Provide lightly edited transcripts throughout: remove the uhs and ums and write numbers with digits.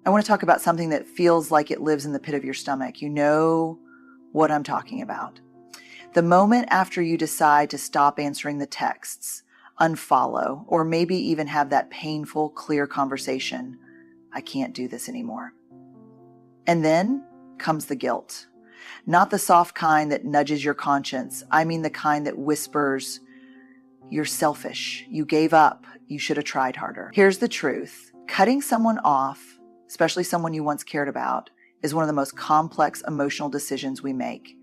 I want to talk about something that feels like it lives in the pit of your stomach. You know what I'm talking about. The moment after you decide to stop answering the texts, unfollow, or maybe even have that painful, clear conversation, I can't do this anymore. And then comes the guilt. Not the soft kind that nudges your conscience. I mean the kind that whispers, you're selfish, you gave up, you should have tried harder. Here's the truth. Cutting someone off, especially someone you once cared about, is one of the most complex emotional decisions we make.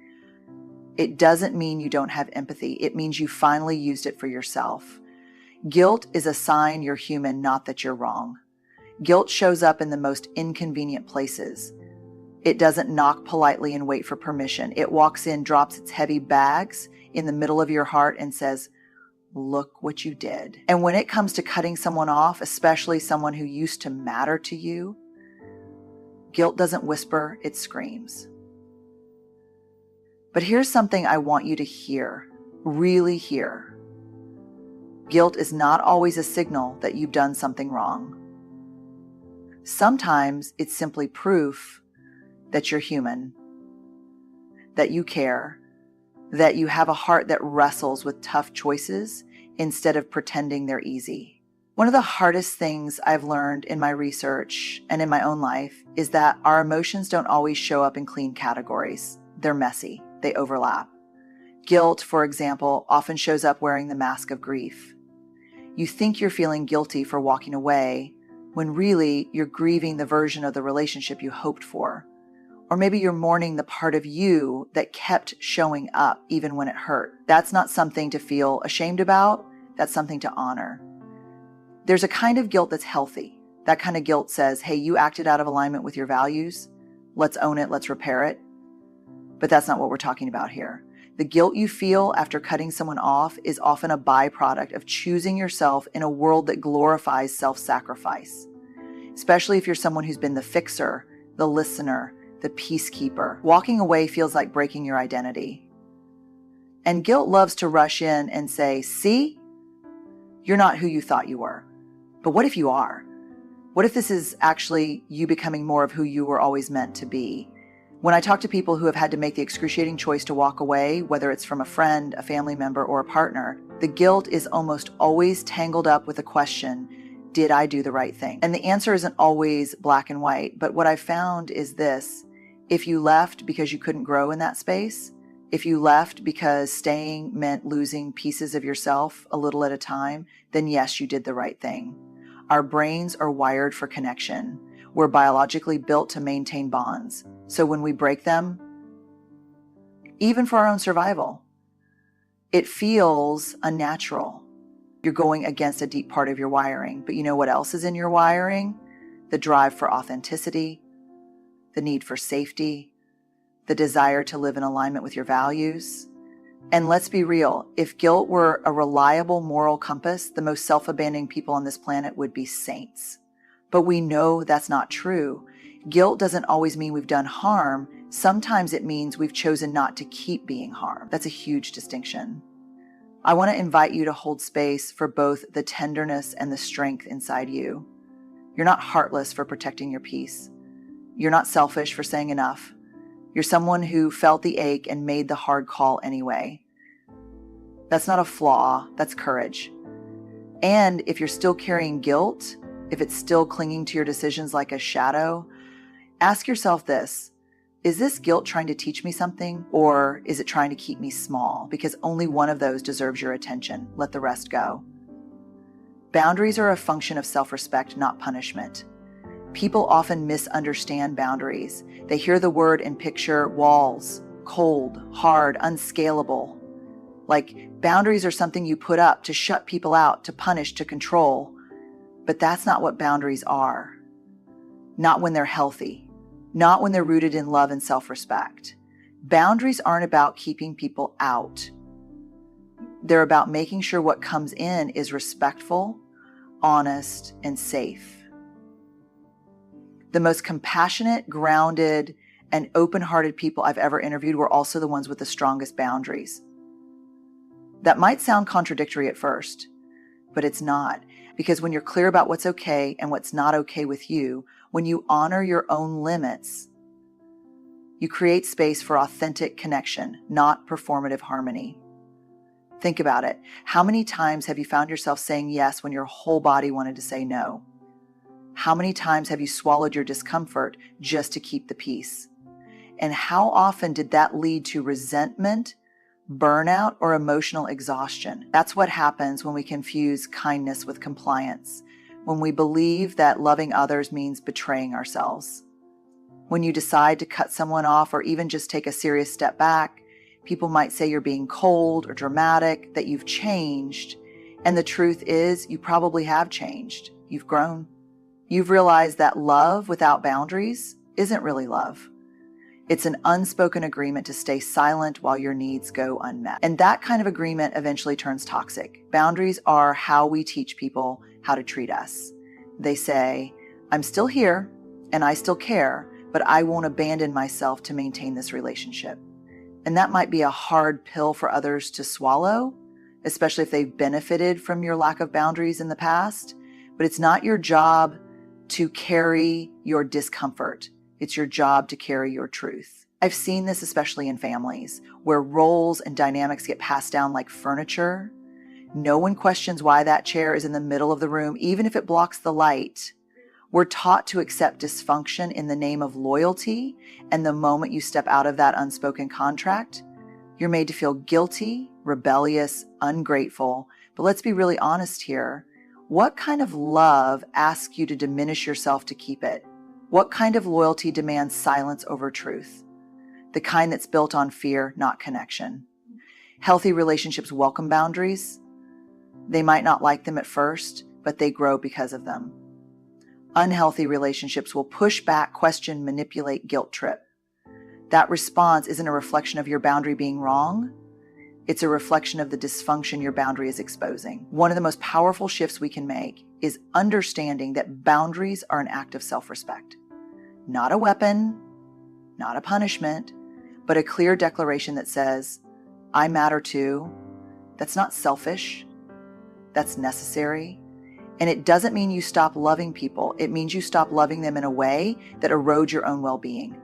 It doesn't mean you don't have empathy. It means you finally used it for yourself. Guilt is a sign you're human, not that you're wrong. Guilt shows up in the most inconvenient places. It doesn't knock politely and wait for permission. It walks in, drops its heavy bags in the middle of your heart and says, look what you did. And when it comes to cutting someone off, especially someone who used to matter to you, guilt doesn't whisper, it screams. But here's something I want you to hear, really hear. Guilt is not always a signal that you've done something wrong. Sometimes it's simply proof that you're human, that you care, that you have a heart that wrestles with tough choices instead of pretending they're easy. One of the hardest things I've learned in my research and in my own life is that our emotions don't always show up in clean categories. They're messy. They overlap. Guilt, for example, often shows up wearing the mask of grief. You think you're feeling guilty for walking away when really you're grieving the version of the relationship you hoped for. Or maybe you're mourning the part of you that kept showing up even when it hurt. That's not something to feel ashamed about. That's something to honor. There's a kind of guilt that's healthy. That kind of guilt says, hey, you acted out of alignment with your values. Let's own it. Let's repair it. But that's not what we're talking about here. The guilt you feel after cutting someone off is often a byproduct of choosing yourself in a world that glorifies self-sacrifice, especially if you're someone who's been the fixer, the listener, the peacekeeper. Walking away feels like breaking your identity. And guilt loves to rush in and say, see, you're not who you thought you were. But what if you are? What if this is actually you becoming more of who you were always meant to be? When I talk to people who have had to make the excruciating choice to walk away, whether it's from a friend, a family member, or a partner, the guilt is almost always tangled up with the question, did I do the right thing? And the answer isn't always black and white, but what I've found is this. If you left because you couldn't grow in that space, if you left because staying meant losing pieces of yourself a little at a time, then yes, you did the right thing. Our brains are wired for connection. We're biologically built to maintain bonds. So when we break them, even for our own survival, it feels unnatural. You're going against a deep part of your wiring. But you know what else is in your wiring? The drive for authenticity, the need for safety, the desire to live in alignment with your values. And let's be real, if guilt were a reliable moral compass, the most self-abandoning people on this planet would be saints. But we know that's not true. Guilt doesn't always mean we've done harm. Sometimes it means we've chosen not to keep being harmed. That's a huge distinction. I want to invite you to hold space for both the tenderness and the strength inside you. You're not heartless for protecting your peace. You're not selfish for saying enough. You're someone who felt the ache and made the hard call anyway. That's not a flaw, that's courage. And if you're still carrying guilt, if it's still clinging to your decisions like a shadow, ask yourself this, is this guilt trying to teach me something, or is it trying to keep me small? Because only one of those deserves your attention. Let the rest go. Boundaries are a function of self-respect, not punishment. People often misunderstand boundaries. They hear the word and picture walls, cold, hard, unscalable. Like boundaries are something you put up to shut people out, to punish, to control. But that's not what boundaries are. Not when they're healthy. Not when they're rooted in love and self-respect. Boundaries aren't about keeping people out. They're about making sure what comes in is respectful, honest, and safe. The most compassionate, grounded, and open-hearted people I've ever interviewed were also the ones with the strongest boundaries. That might sound contradictory at first, but it's not. Because when you're clear about what's okay and what's not okay with you, when you honor your own limits, you create space for authentic connection, not performative harmony. Think about it. How many times have you found yourself saying yes when your whole body wanted to say no? How many times have you swallowed your discomfort just to keep the peace? And how often did that lead to resentment, burnout, or emotional exhaustion? That's what happens when we confuse kindness with compliance, when we believe that loving others means betraying ourselves. When you decide to cut someone off or even just take a serious step back, people might say you're being cold or dramatic, that you've changed. And the truth is, you probably have changed. You've grown. You've realized that love without boundaries isn't really love. It's an unspoken agreement to stay silent while your needs go unmet. And that kind of agreement eventually turns toxic. Boundaries are how we teach people how to treat us. They say, I'm still here and I still care, but I won't abandon myself to maintain this relationship. And that might be a hard pill for others to swallow, especially if they've benefited from your lack of boundaries in the past. But it's not your job to carry your discomfort. It's your job to carry your truth. I've seen this especially in families where roles and dynamics get passed down like furniture. No one questions why that chair is in the middle of the room, even if it blocks the light. We're taught to accept dysfunction in the name of loyalty, and the moment you step out of that unspoken contract, you're made to feel guilty, rebellious, ungrateful. But let's be really honest here. What kind of love asks you to diminish yourself to keep it? What kind of loyalty demands silence over truth? The kind that's built on fear, not connection. Healthy relationships welcome boundaries. They might not like them at first, but they grow because of them. Unhealthy relationships will push back, question, manipulate, guilt trip. That response isn't a reflection of your boundary being wrong. It's a reflection of the dysfunction your boundary is exposing. One of the most powerful shifts we can make is understanding that boundaries are an act of self-respect. Not a weapon, not a punishment, but a clear declaration that says, I matter too. That's not selfish. That's necessary. And it doesn't mean you stop loving people. It means you stop loving them in a way that erodes your own well-being.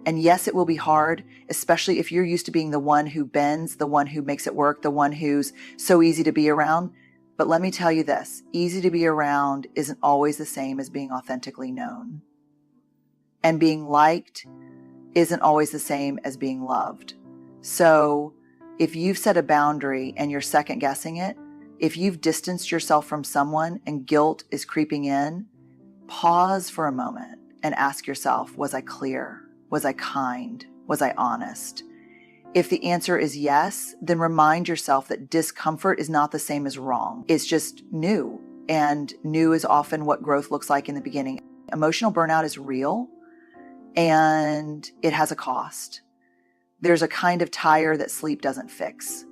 And yes, it will be hard, especially if you're used to being the one who bends, the one who makes it work, the one who's so easy to be around. But let me tell you this, easy to be around isn't always the same as being authentically known. And being liked isn't always the same as being loved. So if you've set a boundary and you're second guessing it, if you've distanced yourself from someone and guilt is creeping in, pause for a moment and ask yourself, was I clear? Was I kind? Was I honest? If the answer is yes, then remind yourself that discomfort is not the same as wrong. It's just new, and new is often what growth looks like in the beginning. Emotional burnout is real, and it has a cost. There's a kind of tire that sleep doesn't fix.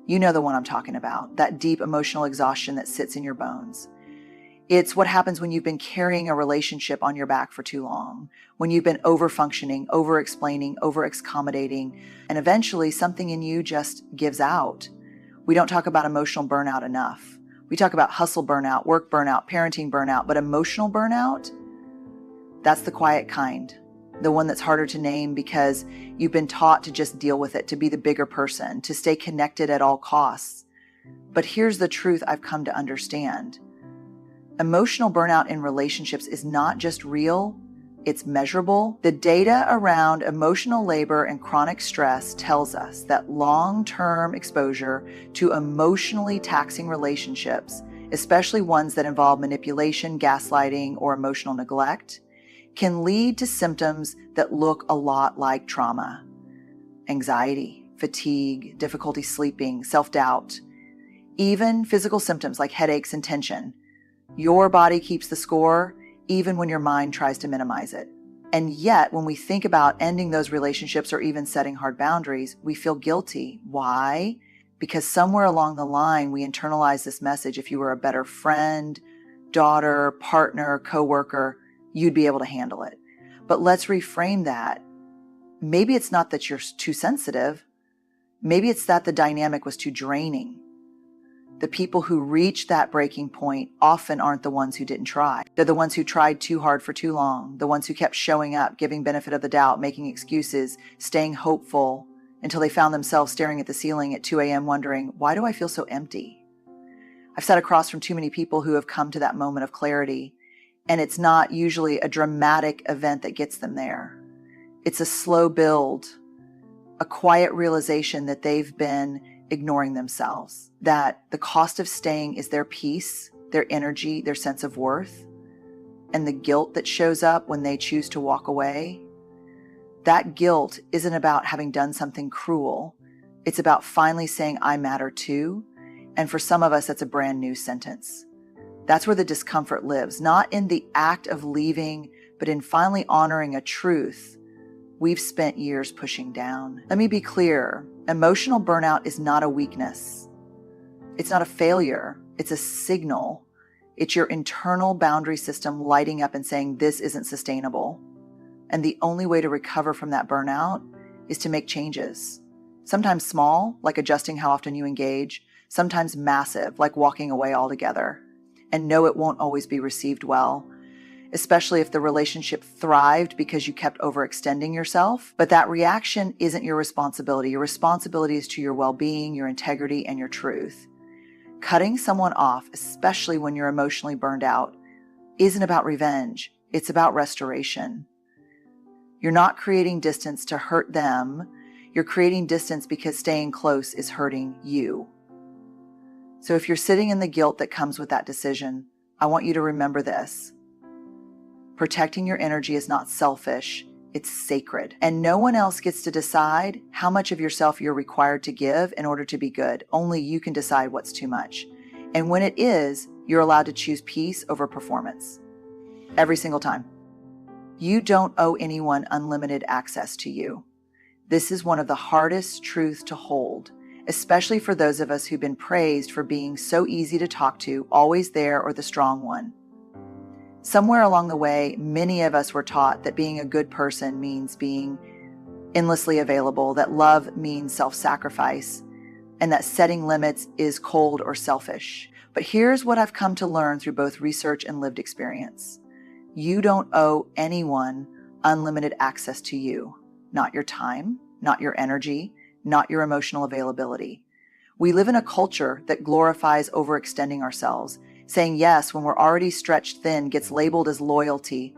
You know the one I'm talking about, that deep emotional exhaustion that sits in your bones. It's what happens when you've been carrying a relationship on your back for too long, when you've been over-functioning, over-explaining, over-accommodating, and eventually something in you just gives out. We don't talk about emotional burnout enough. We talk about hustle burnout, work burnout, parenting burnout, but emotional burnout, that's the quiet kind, the one that's harder to name because you've been taught to just deal with it, to be the bigger person, to stay connected at all costs. But here's the truth I've come to understand. Emotional burnout in relationships is not just real, it's measurable. The data around emotional labor and chronic stress tells us that long-term exposure to emotionally taxing relationships, especially ones that involve manipulation, gaslighting, or emotional neglect, can lead to symptoms that look a lot like trauma. Anxiety, fatigue, difficulty sleeping, self-doubt, even physical symptoms like headaches and tension. Your body keeps the score, even when your mind tries to minimize it. And yet, when we think about ending those relationships or even setting hard boundaries, we feel guilty. Why? Because somewhere along the line, we internalize this message. If you were a better friend, daughter, partner, coworker, you'd be able to handle it. But let's reframe that. Maybe it's not that you're too sensitive. Maybe it's that the dynamic was too draining. The people who reach that breaking point often aren't the ones who didn't try. They're the ones who tried too hard for too long, the ones who kept showing up, giving benefit of the doubt, making excuses, staying hopeful until they found themselves staring at the ceiling at 2 a.m. wondering, why do I feel so empty? I've sat across from too many people who have come to that moment of clarity, and it's not usually a dramatic event that gets them there. It's a slow build, a quiet realization that they've been ignoring themselves, that the cost of staying is their peace, their energy, their sense of worth, and the guilt that shows up when they choose to walk away. That guilt isn't about having done something cruel. It's about finally saying, I matter too. And for some of us, that's a brand new sentence. That's where the discomfort lives, not in the act of leaving, but in finally honoring a truth we've spent years pushing down. Let me be clear. Emotional burnout is not a weakness. It's not a failure. It's a signal. It's your internal boundary system lighting up and saying, this isn't sustainable. And the only way to recover from that burnout is to make changes. Sometimes small, like adjusting how often you engage. Sometimes massive, like walking away altogether. And no, it won't always be received well, especially if the relationship thrived because you kept overextending yourself. But that reaction isn't your responsibility. Your responsibility is to your well-being, your integrity, and your truth. Cutting someone off, especially when you're emotionally burned out, isn't about revenge. It's about restoration. You're not creating distance to hurt them. You're creating distance because staying close is hurting you. So if you're sitting in the guilt that comes with that decision, I want you to remember this. Protecting your energy is not selfish, it's sacred. And no one else gets to decide how much of yourself you're required to give in order to be good. Only you can decide what's too much. And when it is, you're allowed to choose peace over performance. Every single time. You don't owe anyone unlimited access to you. This is one of the hardest truths to hold, especially for those of us who've been praised for being so easy to talk to, always there, or the strong one. Somewhere along the way, many of us were taught that being a good person means being endlessly available, that love means self-sacrifice, and that setting limits is cold or selfish. But here's what I've come to learn through both research and lived experience. You don't owe anyone unlimited access to you, not your time, not your energy, not your emotional availability. We live in a culture that glorifies overextending ourselves. Saying yes when we're already stretched thin gets labeled as loyalty.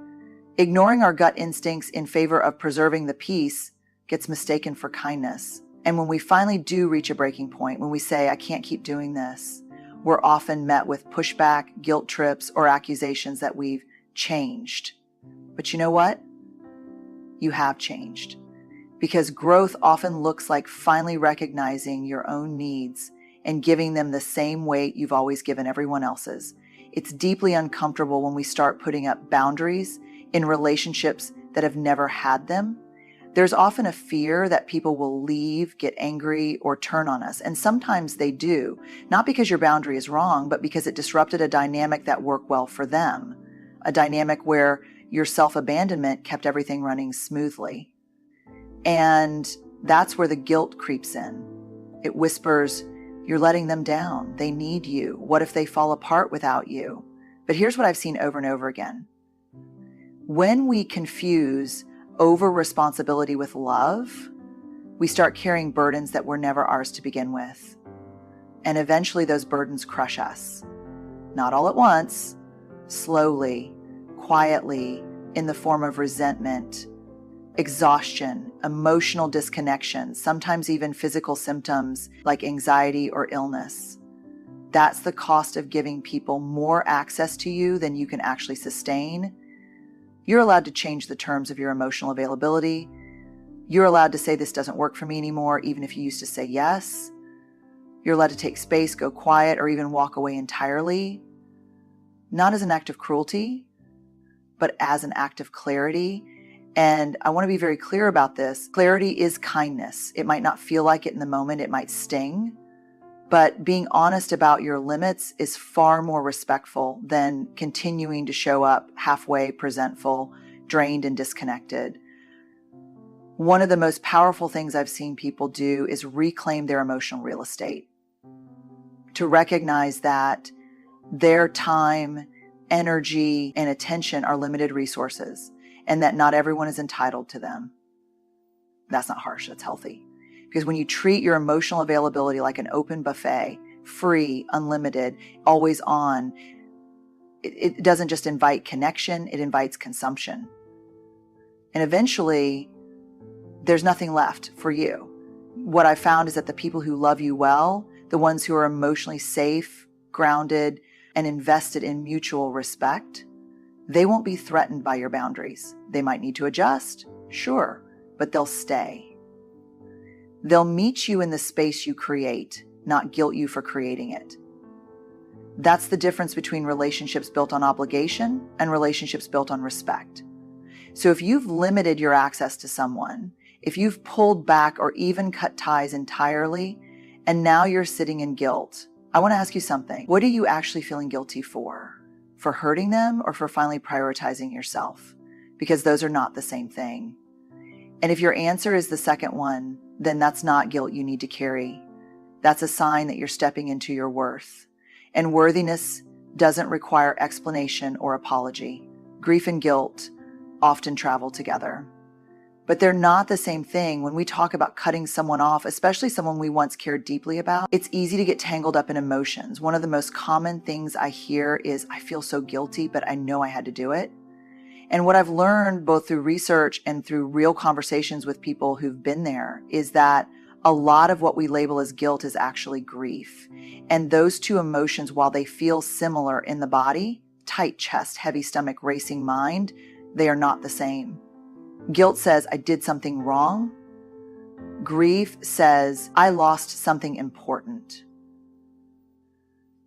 Ignoring our gut instincts in favor of preserving the peace gets mistaken for kindness. And when we finally do reach a breaking point, when we say, I can't keep doing this, we're often met with pushback, guilt trips, or accusations that we've changed. But you know what? You have changed. Because growth often looks like finally recognizing your own needs and giving them the same weight you've always given everyone else's. It's deeply uncomfortable when we start putting up boundaries in relationships that have never had them. There's often a fear that people will leave, get angry, or turn on us. And sometimes they do, not because your boundary is wrong, but because it disrupted a dynamic that worked well for them, a dynamic where your self-abandonment kept everything running smoothly. And that's where the guilt creeps in. It whispers, you're letting them down. They need you. What if they fall apart without you? But here's what I've seen over and over again. When we confuse over-responsibility with love, we start carrying burdens that were never ours to begin with. And eventually those burdens crush us. Not all at once, slowly, quietly, in the form of resentment, exhaustion, emotional disconnection, sometimes even physical symptoms like anxiety or illness. That's the cost of giving people more access to you than you can actually sustain. You're allowed to change the terms of your emotional availability. You're allowed to say this doesn't work for me anymore, even if you used to say yes. You're allowed to take space, go quiet, or even walk away entirely. Not as an act of cruelty, but as an act of clarity. And I want to be very clear about this. Clarity is kindness. It might not feel like it in the moment. It might sting. But being honest about your limits is far more respectful than continuing to show up halfway, presentful, drained, and disconnected. One of the most powerful things I've seen people do is reclaim their emotional real estate. to recognize that their time, energy, and attention are limited resources, and that not everyone is entitled to them. That's not harsh, that's healthy. Because when you treat your emotional availability like an open buffet, free, unlimited, always on, it doesn't just invite connection, it invites consumption. And eventually, there's nothing left for you. What I found is that the people who love you well, the ones who are emotionally safe, grounded, and invested in mutual respect, they won't be threatened by your boundaries. They might need to adjust, sure, but they'll stay. They'll meet you in the space you create, not guilt you for creating it. That's the difference between relationships built on obligation and relationships built on respect. So if you've limited your access to someone, if you've pulled back or even cut ties entirely, and now you're sitting in guilt, I want to ask you something. What are you actually feeling guilty for? For hurting them or for finally prioritizing yourself? Because those are not the same thing. And if your answer is the second one, then that's not guilt you need to carry. That's a sign that you're stepping into your worth. And worthiness doesn't require explanation or apology. Grief and guilt often travel together. But they're not the same thing. When we talk about cutting someone off, especially someone we once cared deeply about, it's easy to get tangled up in emotions. One of the most common things I hear is, I feel so guilty, but I know I had to do it. And what I've learned both through research and through real conversations with people who've been there is that a lot of what we label as guilt is actually grief. And those two emotions, while they feel similar in the body, tight chest, heavy stomach, racing mind, they are not the same. Guilt says, I did something wrong. Grief says, I lost something important.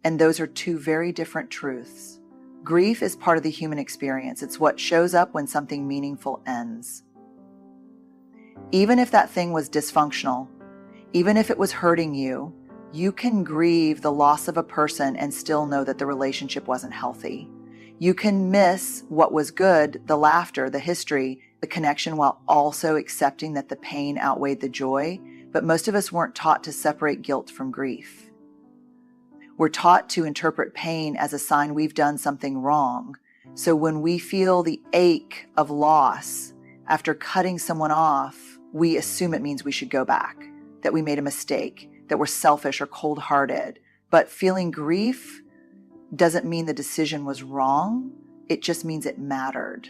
And those are two very different truths. Grief is part of the human experience. It's what shows up when something meaningful ends. Even if that thing was dysfunctional, even if it was hurting you, you can grieve the loss of a person and still know that the relationship wasn't healthy. You can miss what was good, the laughter, the history, the connection, while also accepting that the pain outweighed the joy. But most of us weren't taught to separate guilt from grief. We're taught to interpret pain as a sign we've done something wrong. So when we feel the ache of loss after cutting someone off, we assume it means we should go back, that we made a mistake, that we're selfish or cold-hearted. But feeling grief doesn't mean the decision was wrong. It just means it mattered.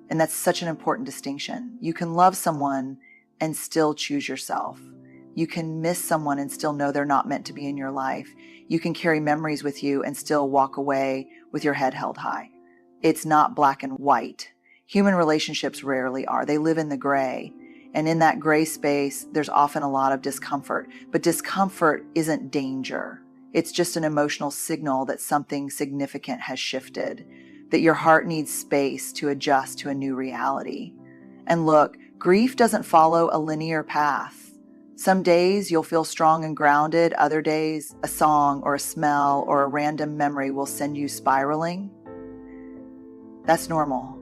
And that's such an important distinction. You can love someone and still choose yourself. You can miss someone and still know they're not meant to be in your life. You can carry memories with you and still walk away with your head held high. It's not black and white. Human relationships rarely are. They live in the gray. And in that gray space, there's often a lot of discomfort. But discomfort isn't danger. It's just an emotional signal that something significant has shifted, that your heart needs space to adjust to a new reality. And look, grief doesn't follow a linear path. Some days you'll feel strong and grounded. Other days, a song or a smell or a random memory will send you spiraling. That's normal.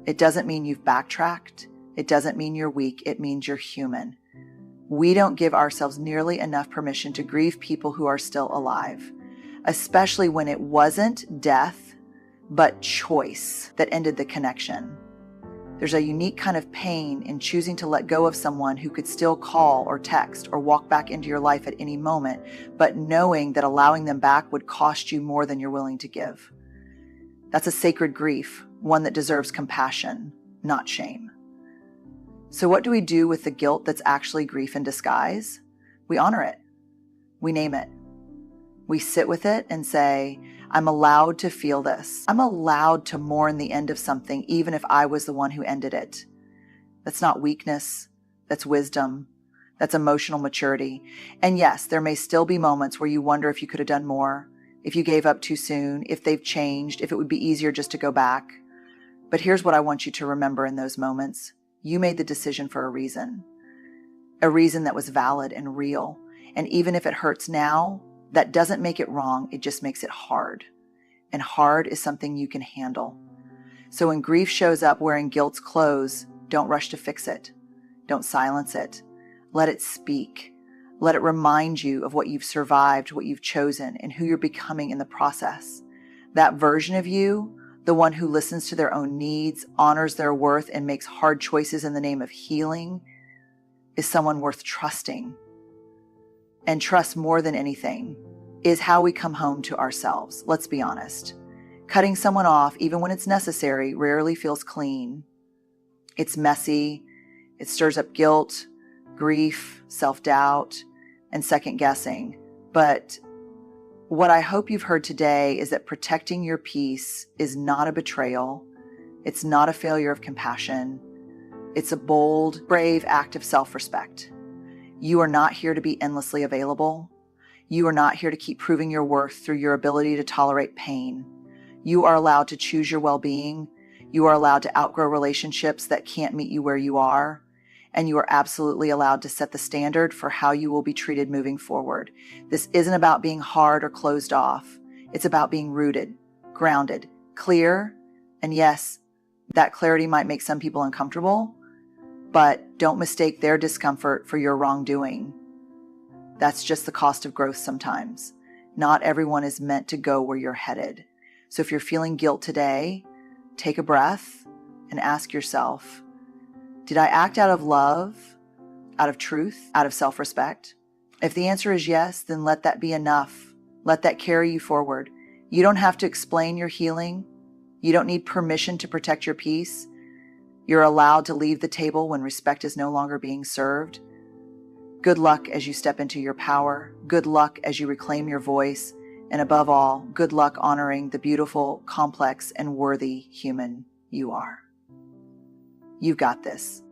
It doesn't mean you've backtracked. It doesn't mean you're weak. It means you're human. We don't give ourselves nearly enough permission to grieve people who are still alive, especially when it wasn't death, but choice that ended the connection. There's a unique kind of pain in choosing to let go of someone who could still call or text or walk back into your life at any moment, but knowing that allowing them back would cost you more than you're willing to give. That's a sacred grief, one that deserves compassion, not shame. So what do we do with the guilt that's actually grief in disguise? We honor it. We name it. We sit with it and say, I'm allowed to feel this. I'm allowed to mourn the end of something, even if I was the one who ended it. That's not weakness. That's wisdom. That's emotional maturity. And yes, there may still be moments where you wonder if you could have done more, if you gave up too soon, if they've changed, if it would be easier just to go back. But here's what I want you to remember in those moments. You made the decision for a reason that was valid and real. And even if it hurts now, that doesn't make it wrong. It just makes it hard. And hard is something you can handle. So when grief shows up wearing guilt's clothes, don't rush to fix it. Don't silence it. Let it speak. Let it remind you of what you've survived, what you've chosen, and who you're becoming in the process. That version of you, the one who listens to their own needs, honors their worth, and makes hard choices in the name of healing, is someone worth trusting. And trust, more than anything, is how we come home to ourselves. Let's be honest. Cutting someone off, even when it's necessary, rarely feels clean. It's messy. It stirs up guilt, grief, self-doubt, and second-guessing. But what I hope you've heard today is that protecting your peace is not a betrayal. It's not a failure of compassion. It's a bold, brave act of self-respect. You are not here to be endlessly available. You are not here to keep proving your worth through your ability to tolerate pain. You are allowed to choose your well-being. You are allowed to outgrow relationships that can't meet you where you are. And you are absolutely allowed to set the standard for how you will be treated moving forward. This isn't about being hard or closed off. It's about being rooted, grounded, clear. And yes, that clarity might make some people uncomfortable, but don't mistake their discomfort for your wrongdoing. That's just the cost of growth sometimes. Not everyone is meant to go where you're headed. So if you're feeling guilt today, take a breath and ask yourself, did I act out of love, out of truth, out of self-respect? If the answer is yes, then let that be enough. Let that carry you forward. You don't have to explain your healing. You don't need permission to protect your peace. You're allowed to leave the table when respect is no longer being served. Good luck as you step into your power. Good luck as you reclaim your voice. And above all, good luck honoring the beautiful, complex, and worthy human you are. You've got this.